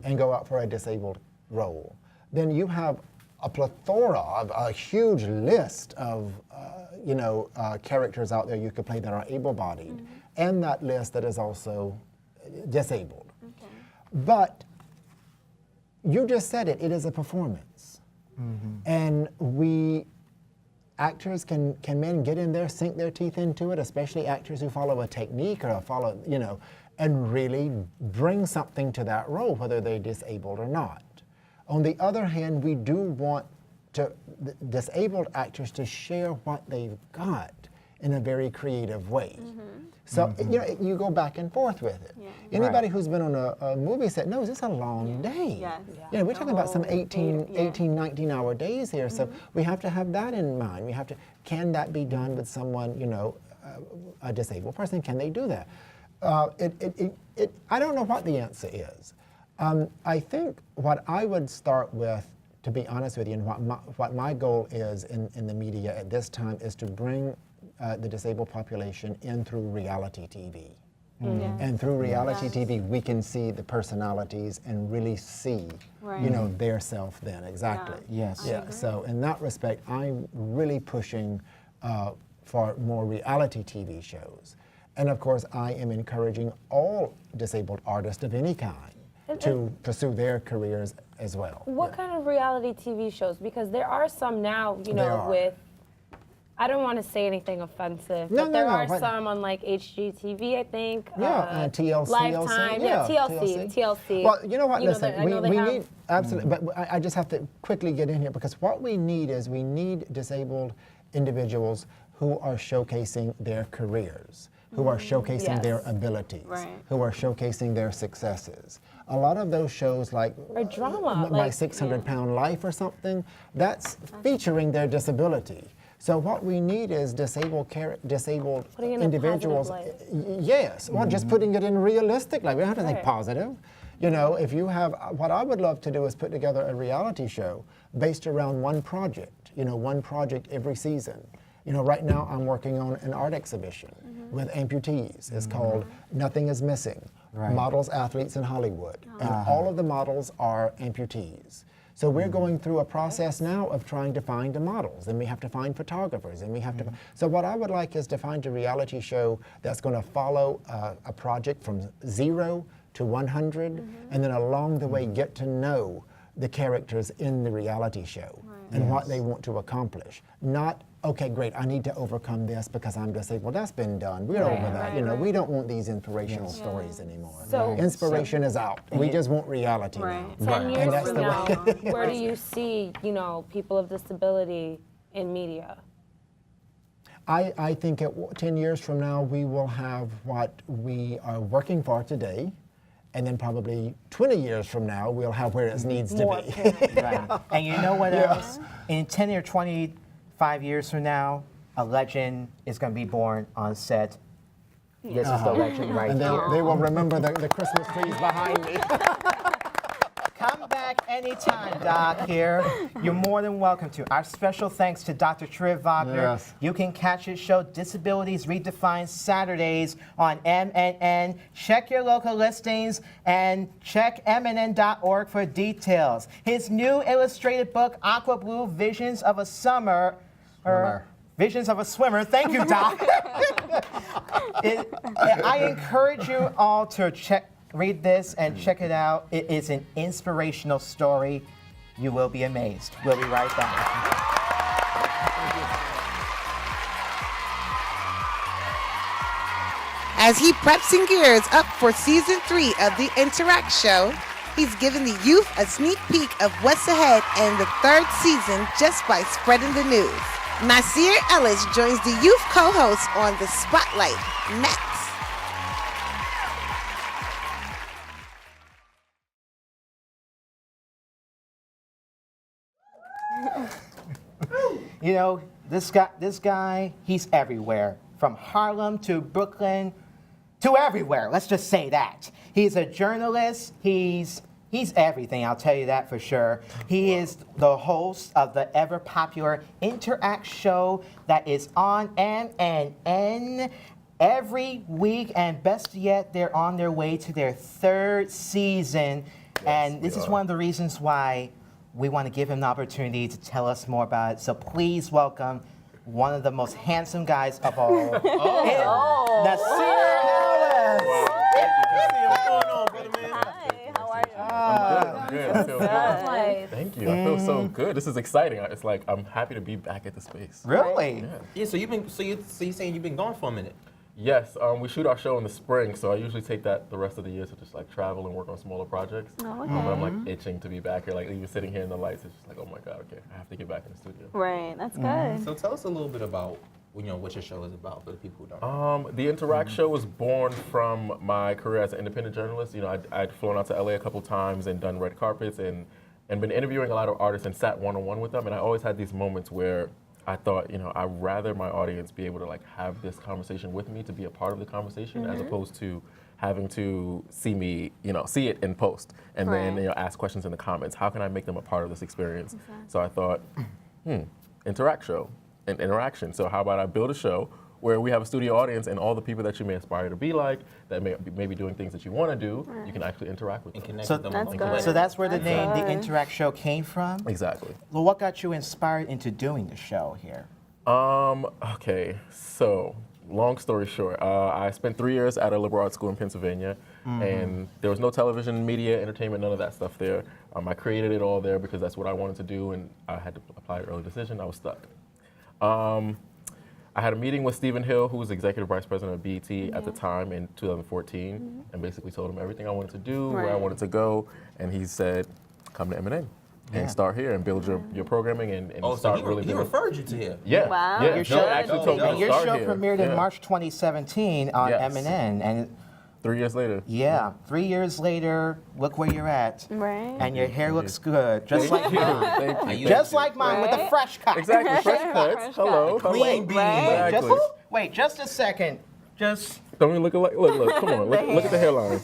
and go out for a disabled role, then you have a plethora of a huge list of characters out there you could play that are able-bodied, and that list that is also disabled. But you just said it is a performance. And actors can get in there, sink their teeth into it, especially actors who follow a technique or follow, and really bring something to that role, whether they're disabled or not. On the other hand, we do want disabled actors to share what they've got in a very creative way. So, you go back and forth with it. Anybody who's been on a movie set knows it's a long day. We're talking about some 18, 19-hour days here, so we have to have that in mind. We have to, can that be done with someone, a disabled person? Can they do that? I don't know what the answer is. I think what I would start with, to be honest with you, and what my goal is in the media at this time is to bring the disabled population in through reality TV. And through reality TV, we can see the personalities and really see, their self then, exactly. So in that respect, I'm really pushing for more reality TV shows. And of course, I am encouraging all disabled artists of any kind to pursue their careers as well.
What kind of reality TV shows? Because there are some now, you
They
know,
are.
with, I don't want to say anything offensive,
No,
but
no,
there
no,
are
but-
some on like HGTV, I think.
Yeah, TLC.
Lifetime, yeah, TLC.
Well, you know what?
You know,
Listen,
I know they
we
have-
need absolutely, but I just have to quickly get in here because what we need is we need disabled individuals who are showcasing their careers, who are showcasing their abilities, who are showcasing their successes. A lot of those shows, like
Or drama,
My
like-
600-Pound Life or something, that's featuring their disability. So what we need is disabled
Putting it in a
individuals.
positive
Yes, well, just putting it in realistic. Like we don't have to think
Right.
positive. You know, if you have, what I would love to do is put together a reality show based around one project. You know, one project every season. You know, right now I'm working on an art exhibition with amputees. It's called Nothing Is Missing, Models, Athletes in Hollywood. And all of the models are amputees. So we're going through a process now of trying to find the models, and we have to find photographers, and we have to. So what I would like is to find a reality show that's going to follow a project from 0 to 100, and then along the way get to know the characters in the reality show and what they want to accomplish. Not, okay, great, I need to overcome this because I'm disabled. That's been done. We're over that. You know, we don't want these inspirational stories anymore.
So-
Inspiration is out. We just want reality now.
10 years
And that's
from
the
now,
way.
where do you see, you know, people of disability in media?
I think 10 years from now, we will have what we are working for today, and then probably 20 years from now, we'll have where it needs to be.
Right. And you know what else? In 10 or 25 years from now, a legend is going to be born on set. This is the legend right
And
here.
they will remember the Christmas trees behind me.
Come back anytime, Doc, here. You're more than welcome to. Our special thanks to Dr. Truett Wagner.
Yes.
You can catch his show Disabilities Redefined Saturdays on MNN. Check your local listings and check mnn.org for details. His new illustrated book, Aqua Blue Visions of a Summer. Visions of a Swimmer. Thank you, Doc. I encourage you all to read this and check it out. It is an inspirational story. You will be amazed. We'll be right back.
As he preps and gears up for season 3 of the Interact Show, he's giving the youth a sneak peek of what's ahead in the 3rd season just by spreading the news. Nasir Ellis joins the youth co-host on The Spotlight next.
You know, this guy, he's everywhere. From Harlem to Brooklyn to everywhere. Let's just say that. He's a journalist. He's everything, I'll tell you that for sure. He is the host of the ever popular Interact show that is on MNN every week, and best yet, they're on their way to their 3rd season. And this is one of the reasons why we want to give him the opportunity to tell us more about it. So please welcome one of the most handsome guys of all, Nasir Ellis.
I'm good. I feel good. Thank you. I feel so good. This is exciting. It's like I'm happy to be back at the space.
Really?
Yeah. So you're saying you've been gone for a minute.
Yes. We shoot our show in the spring, so I usually take that the rest of the year to just like travel and work on smaller projects.
Oh,
But I'm like itching to be back here. Like even sitting here in the lights, it's just like, oh my god, okay, I have to get back in the studio.
Right, that's good.
So tell us a little bit about what your show is about for the people who don't know.
The Interact show was born from my career as an independent journalist. You know, I'd flown out to LA a couple times and done red carpets and been interviewing a lot of artists and sat one-on-one with them. And I always had these moments where I thought, you know, I'd rather my audience be able to like have this conversation with me, to be a part of the conversation, as opposed to having to see me, you know, see it in post and then, you know, ask questions in the comments. How can I make them a part of this experience? So I thought, Interact show. An interaction. So how about I build a show where we have a studio audience and all the people that you may aspire to be like, that may be doing things that you want to do, you can actually interact with them.
So that's where the name The Interact Show came from?
Exactly.
Well, what got you inspired into doing the show here?
Okay, so long story short, I spent 3 years at a liberal arts school in Pennsylvania, and there was no television, media, entertainment, none of that stuff there. I created it all there because that's what I wanted to do, and I had to apply an early decision. I was stuck. I had a meeting with Stephen Hill, who was executive vice president of BET at the time in 2014, and basically told him everything I wanted to do, where I wanted to go, and he said, come to M&N. And start here and build your programming and start
so
really.
He referred you to here.
Yeah,
Wow.
yeah.
Your
Joe
show,
actually told me to
your
start
show
here.
premiered in March 2017 on
Yes.
M&N, and
3 years later.
yeah, 3 years later, look where you're at,
Right.
and your hair looks good, just like mine.
Thank you.
Just like mine with the
Right?
fresh cut.
Exactly, fresh cuts.
Fresh
Hello,
cut.
Clean beans.
Right?
Exactly.
Wait, just a second. Just
Don't we look alike? Look, come on, look at the hairlines.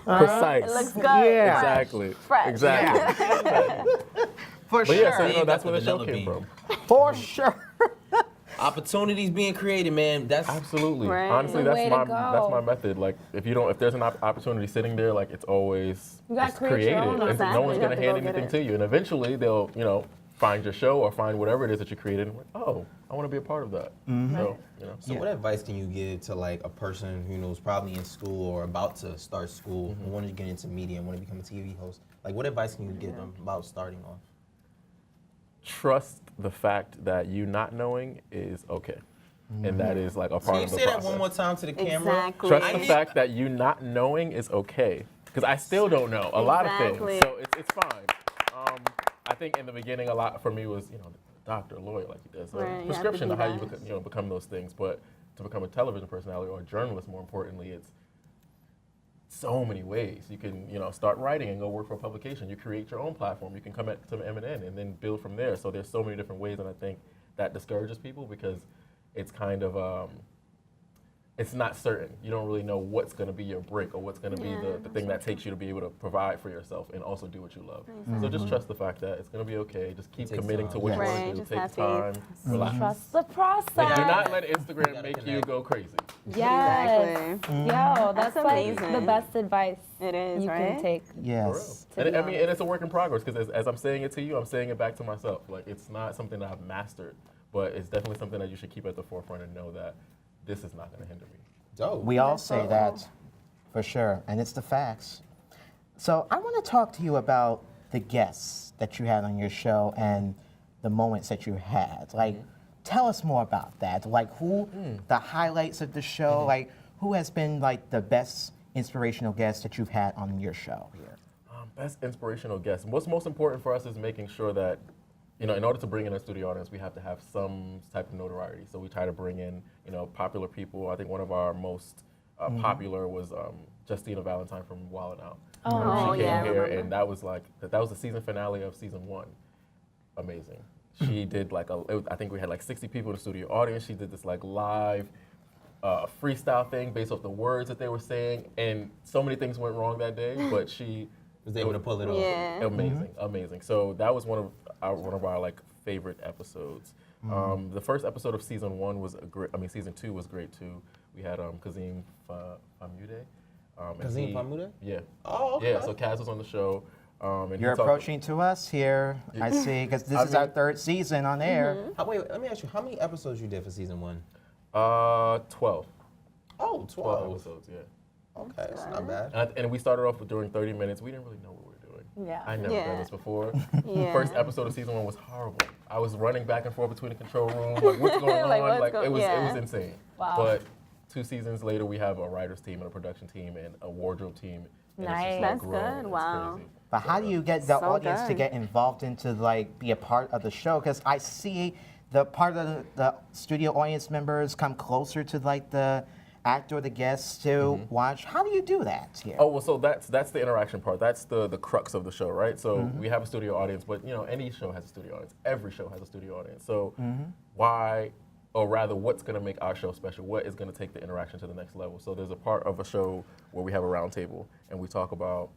Precise.
It looks good.
Yeah.
Exactly.
Fresh.
Exactly.
for
But
sure.
yeah, so that's where the show
Vanilla
came
bean.
from.
For sure.
Opportunities being created, man. That's
Absolutely.
Right.
Honestly,
The way to
that's
go.
my method. Like, if there's an opportunity sitting there, like it's always
You gotta
it's
create your
created.
own.
And
Exactly.
no one's
You
gonna
have to
hand
go get
anything
it.
to you, and eventually they'll find your show or find whatever it is that you created, and like, oh, I want to be a part of that. So,
So what advice can you give to like a person who knows probably in school or about to start school and wanted to get into media and want to become a TV host? Like what advice can you give them about starting off?
Trust the fact that you not knowing is okay. And that is like a part
Can you
of the
say that
process.
one more time to the camera?
Exactly.
Trust the fact that you not knowing is okay. Because I still don't know a lot of
Exactly.
things. So it's fine. I think in the beginning, a lot for me was, doctor, lawyer, like he does.
Right, you have to
Prescription
be
to how you
that.
become those things. But to become a television personality or a journalist, more importantly, it's so many ways. You can, start writing and go work for a publication. You create your own platform. You can come to M&N and then build from there. So there's so many different ways, and I think that discourages people because it's kind of it's not certain. You don't really know what's going to be your brick or what's going to be the thing that takes you to be able to provide for yourself and also do what you love. So just trust the fact that it's going to be okay. Just keep
takes
committing
time.
to what you
Right,
want to do.
just
Take
have
time, relax.
Trust the process.
Do not let Instagram make you go crazy.
Yes.
Exactly.
Yo, that's
That's
like
amazing.
the best advice
It is,
you
right?
can take.
Yes.
And and it's a work in progress because as I'm saying it to you, I'm saying it back to myself. Like it's not something that I've mastered, but it's definitely something that you should keep at the forefront and know that this is not going to hinder me.
Dope.
We all say that, for sure, and it's the facts. So I want to talk to you about the guests that you had on your show and the moments that you had. Like, tell us more about that. Like, who, the highlights of the show, like, who has been, like, the best inspirational guest that you've had on your show here?
Best inspirational guest. What's most important for us is making sure that, in order to bring in a studio audience, we have to have some type of notoriety. So we try to bring in, popular people. I think one of our most popular was Justina Valentine from Wild 'N Out.
Oh,
She came
yeah, I
here,
remember.
and that was the season finale of season 1. Amazing. She did I think we had 60 people in the studio audience. She did this live freestyle thing based off the words that they were saying, and so many things went wrong that day, but she
Was able to pull it off.
Yeah.
amazing, amazing. So that was one of our favorite episodes. The first episode of season 1 was season 2 was great too. We had Kazim Famude.
Kazim Famude?
Yeah.
Oh, okay.
Yeah. So Kaz was on the show. And he
You're
talked-
approaching to us here, I see, because this is our 3rd season on air.
Wait, let me ask you, how many episodes you did for season 1?
12.
Oh,
12 episodes, yeah.
Okay, that's not bad.
And we started off with doing 30 minutes. We didn't really know what we were doing.
Yeah.
I never
Yeah.
done this before.
Yeah.
First episode of season 1 was horrible. I was running back and forth between the control room, what's going on? It was insane.
Wow.
But 2 seasons later, we have a writers team and a production team and a wardrobe team. And
Nice.
It's just,
That's
growing,
good,
and it's
wow.
crazy.
But how do you get the
So
audience to
good.
get involved into be a part of the show? Because I see the part of the studio audience members come closer to the actor or the guests to watch. How do you do that here?
Oh, well, so that's the interaction part. That's the crux of the show, right? So we have a studio audience, but any show has a studio audience. Every show has a studio audience. So why, or rather, what's going to make our show special? What is going to take the interaction to the next level? So there's a part of a show where we have a round table and we talk about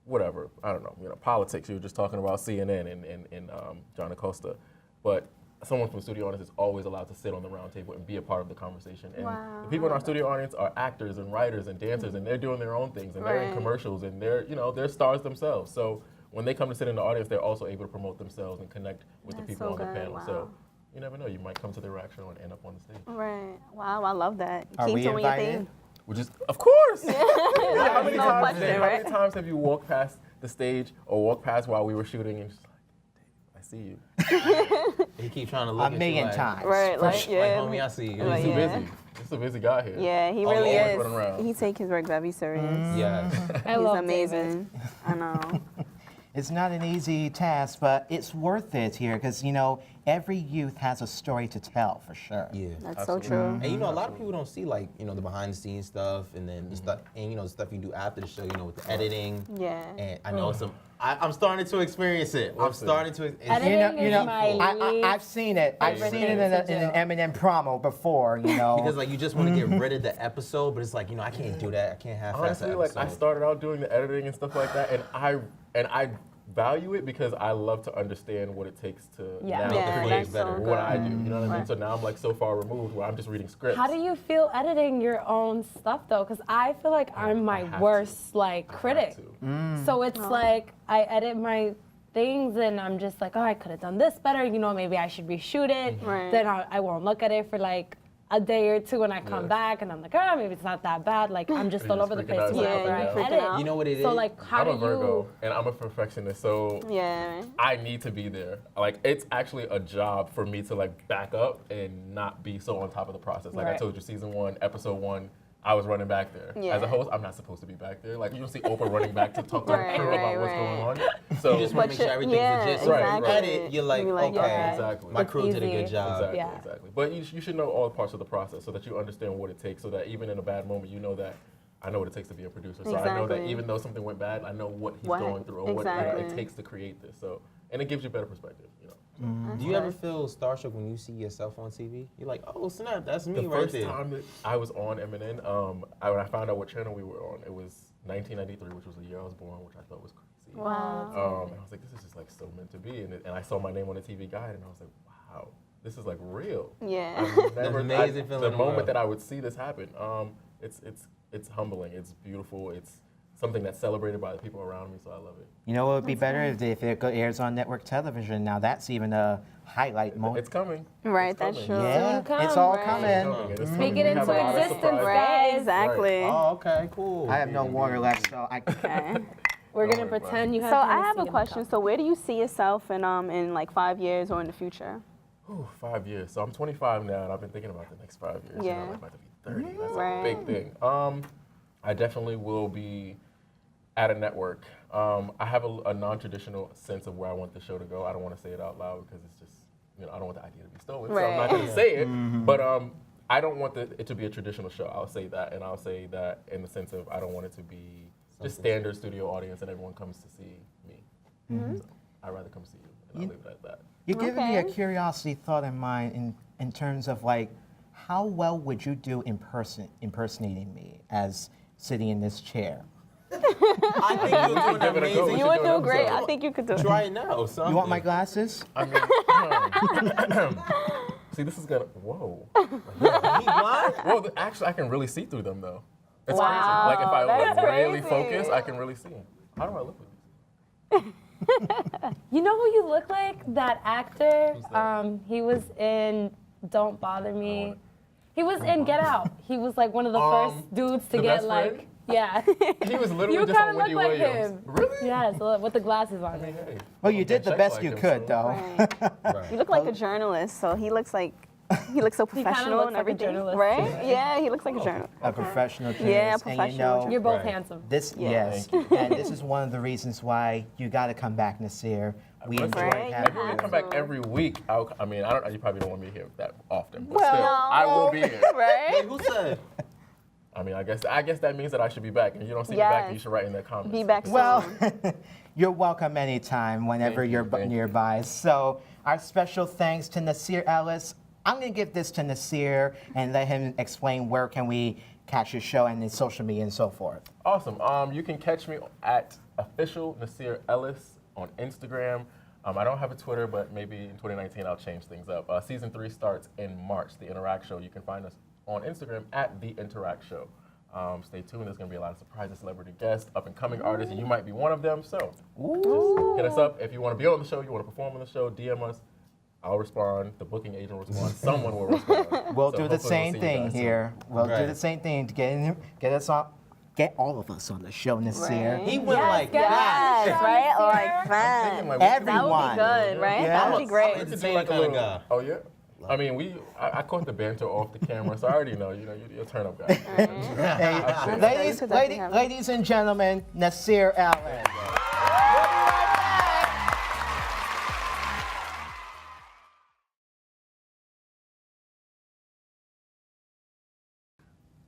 whatever, I don't know, politics. You were just talking about CNN and John Acosta, but someone from the studio audience is always allowed to sit on the round table and be a part of the conversation. And the people in our studio audience are actors and writers and dancers, and they're doing their own things, and they're in
Right.
commercials, and they're stars themselves. So when they come to sit in the audience, they're also able to promote themselves and connect with the
That's
people
so
on the
good,
panel.
wow.
So you never know. You might come to the Interact show and end up on the stage.
Right. Wow, I love that.
Are
Keep
we
doing your
invited?
thing.
Which is, of course.
Yeah.
How many
No
times,
question,
how
right?
many times have you walked past the stage or walked past while we were shooting and just like, I see you.
He keep trying to look
A million
at you
times.
Right,
like,
like, yeah.
like, homie, I see you.
Like,
He's too
yeah.
busy. He's a busy guy here.
Yeah, he
Always
really
running around.
is. He take his work very serious.
Yes.
I
He's
love
amazing. I know.
It's not an easy task, but it's worth it here because, you know, every youth has a story to tell for sure.
Yeah.
That's so true.
And you know, a lot of people don't see like, you know, the behind the scenes stuff and then the stuff, and you know, the stuff you do after the show, you know, with the editing.
Yeah.
And I know I'm starting to experience it. I'm starting to.
Editing is my least
I've seen it. I've seen it in an Eminem promo before, you know.
Because like you just want to get rid of the episode, but it's like, you know, I can't do that. I can't half-ass the
Honestly, like
episode.
I started out doing the editing and stuff like that, and I value it because I love to understand what it takes to
Yeah.
now
Yeah,
create
that's so
what I do.
good.
You know what I mean?
Right.
So now I'm like so far removed where I'm just reading scripts.
How do you feel editing your own stuff though? Because I feel like I'm my
have
worst like critic.
to.
So it's like I edit my things and I'm just like, oh, I could have done this better. You know, maybe I should reshoot it.
Right.
Then I won't look at it for like a day or two and I come back and I'm like, oh, maybe it's not that bad. Like I'm just
You're
all
just
over the
freaking
place
out.
whenever
Yeah,
I
you're freaking
edit.
out.
You know what it is?
So like, how
I'm
do
a Virgo
you?
and I'm a perfectionist, so
Yeah.
I need to be there. Like it's actually a job for me to like back up and not be so on top of the process. Like I
Right.
told you, season 1, episode 1, I was running back there.
Yeah.
As a host, I'm not supposed to be back there. Like you don't see Oprah running back to talk to
Right,
her crew
right,
about what's
right.
going on. So
You just want to make sure everything's
yeah,
legit. So when you
exactly.
edit, you're like,
You're like,
okay,
okay.
Exactly.
my
It's
crew did a
easy.
good job.
Exactly,
Yeah.
exactly. But you should know all parts of the process so that you understand what it takes, so that even in a bad moment, you know that I know what it takes to be a producer. So I know that
Exactly.
even though something went bad, I know what he's
What-
going through or what
exactly.
it takes to create this. So, and it gives you a better perspective, you know.
Do you ever feel starstruck when you see yourself on TV? You're like, oh snap, that's me
The
right
first
there.
time that I was on MNN, when I found out what channel we were on, it was 1993, which was the year I was born, which I thought was crazy.
Wow.
And I was like, this is just like so meant to be. And I saw my name on the TV guide, and I was like, wow, this is like real.
Yeah.
I've never,
An amazing feeling
the
in the
moment
world.
that I would see this happen, it's humbling, it's beautiful, it's something that's celebrated by the people around me, so I love it.
You know what would be better if it airs on network television. Now that's even a highlight moment.
It's coming.
Right,
It's
that's
coming.
true.
Yeah,
Soon
it's all
come,
coming.
It's coming, and it's
Speak
coming.
it
We have
into
a lot of
existence,
surprises.
Right,
guys.
exactly.
Oh, okay, cool.
I have no water left, so I.
Okay.
We're
Don't
gonna
worry about
pretend you have.
So I
Hennessy
have a
in the
question.
cup.
So where do you see yourself in like 5 years or in the future?
Ooh, 5 years. So I'm 25 now, and I've been thinking about the next 5 years.
Yeah.
You know, I'm about to be 30. That's
Right.
a big thing. I definitely will be at a network. I have a non-traditional sense of where I want the show to go. I don't want to say it out loud because it's just, you know, I don't want the idea to be stolen. So I'm not
Right.
going to say it. But I don't want it to be a traditional show. I'll say that, and I'll say that in the sense of I don't want it to be just standard studio audience and everyone comes to see me. So I'd rather come see you, and I'll leave it at that.
You're giving me a
Okay.
curiosity thought in mind in terms of like, how well would you do impersonating me as sitting in this chair?
I think you're doing
Give it a go.
amazing.
We
You
should
would
do
do
an
great.
episode.
I think you could do it.
Try it now.
You want my glasses?
I mean, see, this is gonna. Whoa.
He blind?
Well, actually, I can really see through them though. It's
Wow,
crazy. Like if I
that's
like, really
crazy.
focus, I can really see. How do I look with these?
You know who you look like? That actor.
Who's that?
He was in Don't Bother Me. He was in Get Out. He was like one of the first dudes to
the
get
best
like.
friend?
Yeah.
He was literally
You
just
kind
on
of look
Wendy
like
Williams.
him.
Really?
Yes, with the glasses on.
Hey, hey.
Well, you did the
Checks
best
like
you
him,
could,
so-
though.
Right. You look like a journalist, so he looks so
He kinda
professional
looks
and
like a
everything,
journalist.
right? Yeah, he looks like a journalist.
A professional journalist.
Yeah,
And
professional
you know,
You're both
Right.
handsome.
this,
Yeah.
yes, and this is one of the reasons why you got to come back, Nasir. We
Listen,
enjoyed
Right,
having
If you
you.
come back every week, I mean, you probably don't want me here that often, but
Well,
still, I will be here.
Right?
Who said?
I mean, I guess that means that I should be back. And if you don't see me back, then you
Yes.
should write in the comments.
Be back soon.
Well, you're welcome anytime, whenever
Thank you,
you're
thank you.
nearby. So, our special thanks to Nasir Ellis. I'm going to give this to Nasir and let him explain where can we catch your show and his social media and so forth.
Awesome. You can catch me at official Nasir Ellis on Instagram. I don't have a Twitter, but maybe in 2019 I'll change things up. Season 3 starts in March, The Interact Show. You can find us on Instagram at The Interact Show. Stay tuned. There's going to be a lot of surprises, celebrity guests, up-and-coming artists, and you might be one of them. So just hit us up if you want to be on the show, you want to perform on the show, DM us. I'll respond. The booking agent will respond. Someone will respond.
We'll
So
do the
hopefully
same
see you
thing
guys soon.
here. We'll do
Right.
the same thing to get us on, get all of us on the show, Nasir.
He went like that.
Yes, right? Like that.
Thinking, like,
Everyone.
That would be good, right? That would be great.
I'm
We could do
entertaining
like a
kind of
little.
guy.
Oh yeah. I mean, I caught the banter off the camera, so I already know. You're a turn up guy.
Hey, ladies and gentlemen, Nasir Ellis.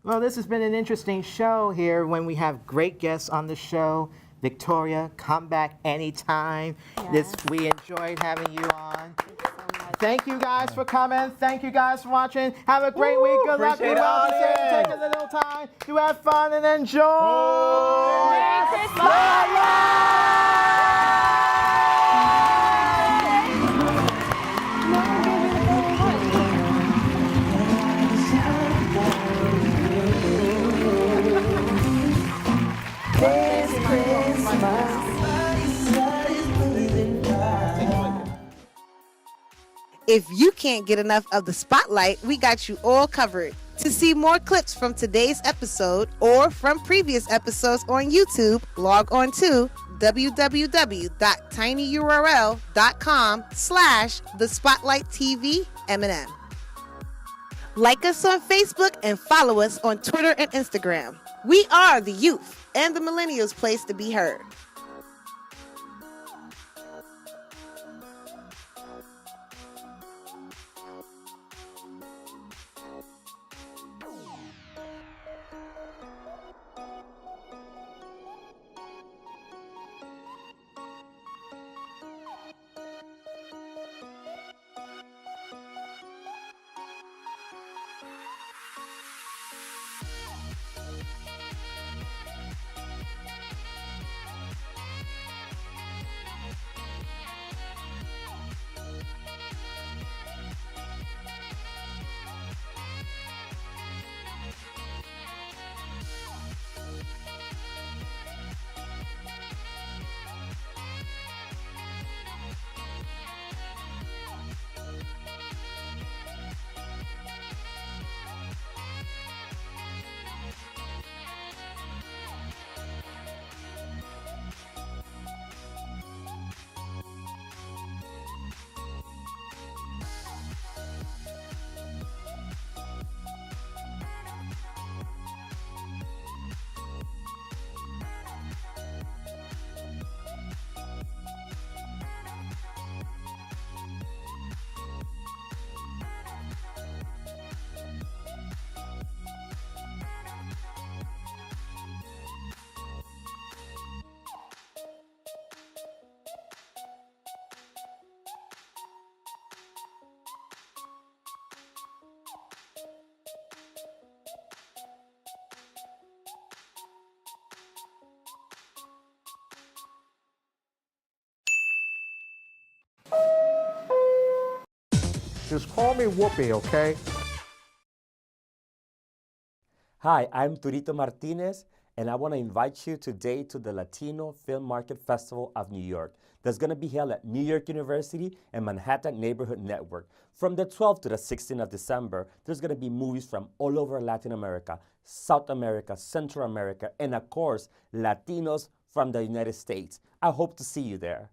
Well, this has been an interesting show here when we have great guests on the show. Victoria, come back anytime. We enjoyed having you on. Thank you guys for coming. Thank you guys for watching. Have a great week. Good luck.
Appreciate
Be well.
the
Be safe.
audience.
Take a little time to have fun and enjoy.
Merry Christmas!
If you can't get enough of the spotlight, we got you all covered. To see more clips from today's episode or from previous episodes on YouTube, log on to www.tinyurl.com/thespotlighttv-M&M. Like us on Facebook and follow us on Twitter and Instagram. We are the youth and the millennials' place to be heard.
Just call me Whoopi, okay?
Hi, I'm Turito Martinez, and I want to invite you today to the Latino Film Market Festival of New York. That's going to be held at New York University and Manhattan Neighborhood Network. From the 12th to the 16th of December, there's going to be movies from all over Latin America, South America, Central America, and of course, Latinos from the United States. I hope to see you there.